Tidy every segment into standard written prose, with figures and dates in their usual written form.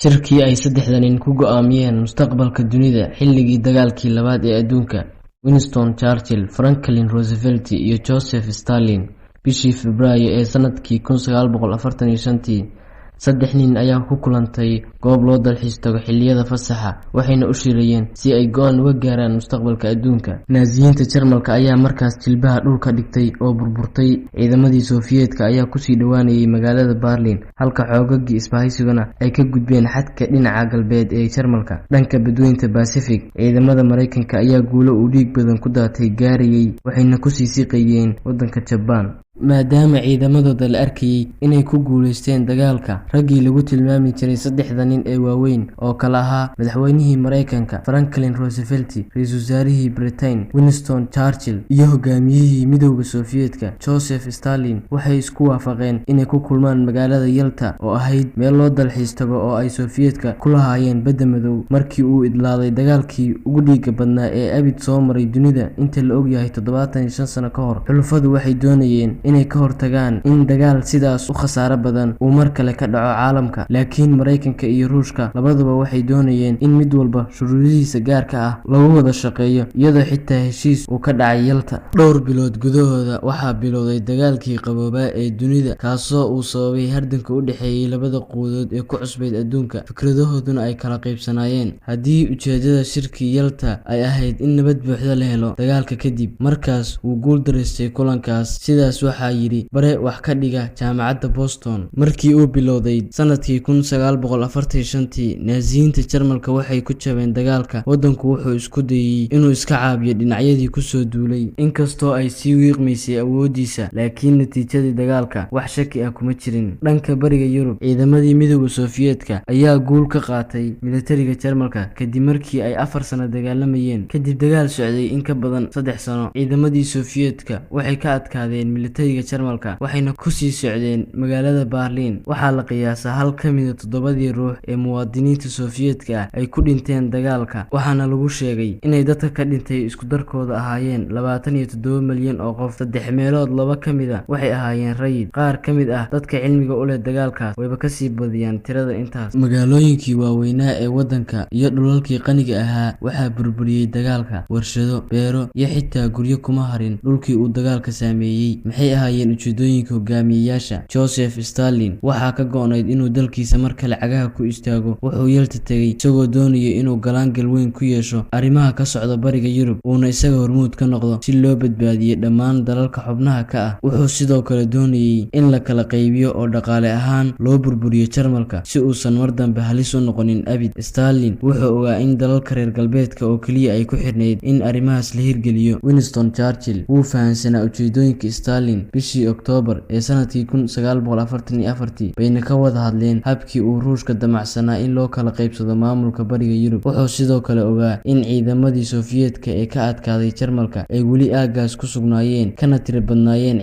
shirkii ay saddexda nin ku go'aamiyeen mustaqbalka dunida xilligii dagaalkii labaad ee adduunka. Winston Churchill, Franklin Roosevelt iyo Joseph Stalin bishii Febraayo ee sanadkii 1945. Saddex nin ayaa ku kulantay goob loo dalxiis tago xilliyada fasaxa, waxayna u shirayeen si ay go'aan uga gaaraan mustaqbalka adduunka. Naasiyiinta Jarmalka ayaa markaas jilbaha dhulka dhigtay oo burburtay. Ciidamadii Sofiyeetka ayaa kusii dhowaanayay magaalada Berlin, halka xoogagii isbahaysiguna ay ka gudbeen xadka dhinaca galbeed ee Jarmalka dhanka badweynta Pacific. Ciidamada Mareykanka ayaa guulo u dhiig badan ku daatay gaarayay, waxayna kusii siqayeen waddanka Jabbaan. Maadaama ciidamadooda la arkayay inay ku guuleysteen dagaalka, raggii lagu tilmaami jiray saddexda nin ee waaweyn oo kala ahaa madaxweynihii Mareykanka Franklin Roosevelt, ra-iisul wasaarihii Britain Winston Churchill, iyo hogaamiyihii midowda Sofiyeetka Joseph Stalin, waxay isku waafaqeen inay ku kulmaan magaalada Yalta oo ahayd meel loo dalxiis tago oo ay Sofiyeetka ku lahaayeen badda madow. Markii uu idlaaday dagaalkii ugu dhiiga badnaa ee abid soo maray dunida inta la ogyahay 75 sano ka hor, xulafadu waxay doonayeen inay ka hortagaan in dagaal sidaas u khasaaro badan uu mar kale ka dhaco caalamka. Laakiin Mareykanka iyo Ruushka labaduba waxay doonayeen in mid walba shuruudihiisa gaarka ah lagu wada shaqeeyo, iyadoo xitaa heshiis uu ka dhacay Yalta. Dhowr bilood gudahooda waxaa bilowday dagaalkii qaboobaa ee dunida, kaasoo uu sababay hardanka u dhexeeyay labada quwadood ee ku cusbayd adduunka, fikradahooduna ay kala qaybsanaayeen. Haddii ujeedada shirkii Yalta ay ahayd in nabad buuxda la helo dagaalka kadib, markaas wuu guul daraystay kulankaas. Sidaas waxaa yiri bare wax ka dhiga jaamacadda Boston. Markii uu bilowday sanadkii 1945, naasiyiinta Jarmalka waxay ku jabeen dagaalka. Waddanku wuxuu isku dayay inuu iska caabiyo dhinacyadii kusoo duulay, inkastoo ay sii wiiqmaysay awoodiisa, laakiin natiijadii dagaalka wax shaki ah kuma jirin. Dhanka bariga Yurub, ciidamadii midowda Sofiyeetka ayaa guul ka qaatay militariga Jarmalka kadib markii ay 4 sano dagaalamayeen. Kadib dagaal socday in ka badan 3 sano, ciidamadii Sofiyeetka waxay ka adkaadeen militariga Jarmalka, waxayna ku sii socdeen magaalada Berlin. Waxaa la qiyaasaa hal ka mid ah 7 ruux ee muwaadiniinta Sofiyeetka ah ay ku dhinteen dagaalka, waxaana lagu sheegay inay dadka ka dhintay isku darkooda ahaayeen 27 milyan oo qof. 3 meelood 2 ka mid ah waxay ahaayeen rayid. Qaar ka mid ah dadka cilmiga u leh dagaalkaas wayba ka sii badiyaan tirada intaas. Magaalooyinkii waaweynaa ee waddanka iyo dhulalkii qaniga ahaa waxaa burburiyay dagaalka. Warshado, beero iyo xitaa guryo kuma harin dhulkii uu dagaalka saameeyay. Maxay ahaayeen ujeedooyinka hogaamiyayaasha? Joseph Stalin waxaa ka go'nayd inuu dalkiisa mar kale cagaha ku istaago. Wuxuu Yalta tegay isagoo doonaya inuu galaangal weyn ku yeesho arrimaha ka socda bariga Yurub, uuna isaga hormuud ka noqdo si loo badbaadiyo dhammaan dalalka xubnaha ka ah. Wuxuu sidoo kale doonayay in la kala qaybiyo oo dhaqaale ahaan loo burburiyo Jarmalka si uusan mar dambe halis u noqonin abid. Stalin wuxuu ogaa in dalalka reer galbeedka oo keliya ay ku xirnayd in arrimahaas la hirgeliyo. Winston Churchill wuu fahansanaa ujeedooyinka Stalin. Bishii Oktoobar ee sanadkii 1944 bayna ka wada hadleen habkii uu Ruushka damacsanaa in loo kala qaybsado maamulka bariga Yurub. Wuxuu sidoo kale ogaa in ciidamadii Sofiyeetka ee ka adkaaday Jarmalka ay weli aaggaas ku sugnaayeen, kana tiro badnaayeen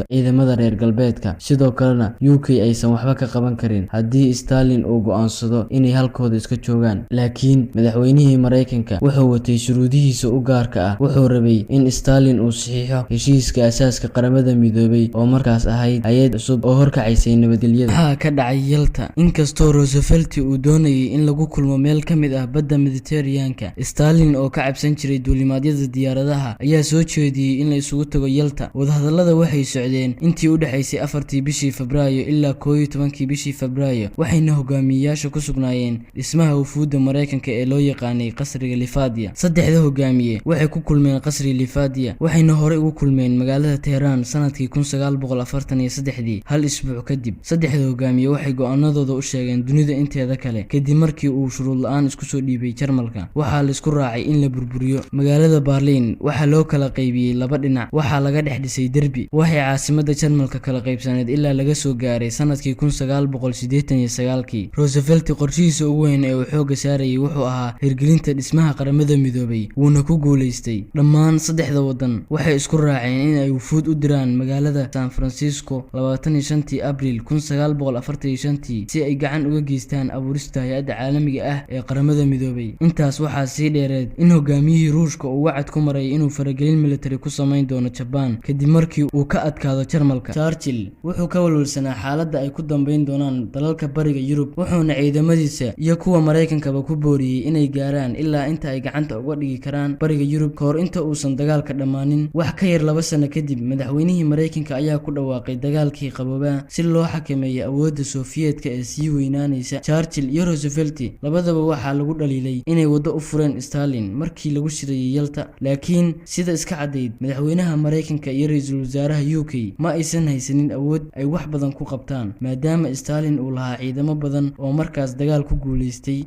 ciidamada reer galbeedka. Sidoo kalena UK aysan waxba ka qaban karin haddii Stalin uu go'aansado inay halkooda iska joogaan. Laakiin madaxweynihii Mareykanka wuxuu watay shuruudihiisa u gaarka ah. Wuxuu rabay in Stalin uu saxiixo heshiiska asaaska qaramada midoobay oo markaas ahayd hay'ad cusub oo horkacaysay nabadgelyada. Waxaa ka dhacay Yalta. Inkastoo Roosevelt uu doonayay in lagu kulmo meel ka mid ah badda Mediterranean-ka, Stalin oo ka cabsan jiray duulimaadyada diyaaradaha ayaa soo jeediyay in la isugu tago Yalta. Wadahadallada waxay socdeen intii u dhaxaysay 4 bishii Febraayo ilaa 11 bishii Febraayo, waxayna hogaamiyayaasha ku sugnaayeen dhismaha wufuudda Mareykanka ee loo yaqaanay qasriga Lifadia. Saddexda hogaamiye waxay ku kulmeen qasriga Lifadia, waxayna hore ugu kulmeen magaalada Tehran sanadkii 1943. hal isbuuc kadib, saddexda hogaamiye waxay go'aanadooda u sheegeen dunida inteeda kale. Kadib markii uu shuruud la'aan isku soo dhiibay Jarmalka, waxaa la isku raacay in la burburiyo magaalada Berlin. Waxaa loo kala qaybiyay 2 dhinac, waxaa laga dhex dhisay derbi. Waxay caasimadda Jarmalka kala qaybsaneed ilaa laga soo gaaray sanadkii 1989. Roosevelt qorshihiisa ugu weyn ee uu xoogga saarayay wuxuu ahaa hirgelinta dhismaha qaramada midoobay, wuuna ku guuleystay. Dhammaan saddexda waddan waxay isku raaceen in ay wufuud u diraan gaaraan magaalada San Francisco 25 Abriil 1945 si ay gacan uga geystaan abuurista hay'adda caalamiga ah ee qaramada midoobay. Intaas waxaa sii dheereed in hogaamiyihii Ruushka uu wacad ku maray inuu faragelin military ku samayn doono Japan kadib markii uu ka adkaado Jarmalka. Churchill wuxuu ka walwalsanaa xaaladda ay ku dambeyn doonaan dalalka bariga Yurub, wuxuuna ciidamadiisa iyo kuwa Mareykankaba ku booriyay inay gaaraan ilaa inta ay gacanta uga dhigi karaan bariga Yurub kahor inta uusan dagaalka dhamaanin. Wax ka yar 2 sano kadib, madaxweynihii Mareykanka ayaa ku dhawaaqay dagaalkii qaboobaa si loo xakameeyo awoodda Sofiyeedka ee sii weynaanaysa. Churchill iyo Roosevelt labadaba waxaa lagu dhaliilay inay wado u fureen Stalin markii lagu shirayay Yalta, laakiin sida iska cadayd, madaxweynaha Mareykanka iyo ra'iisul wasaaraha UK ma aysan haysanin awood ay wax badan ku qabtaan maadaama Stalin uu lahaa ciidamo badan oo markaas dagaal ku guuleystay.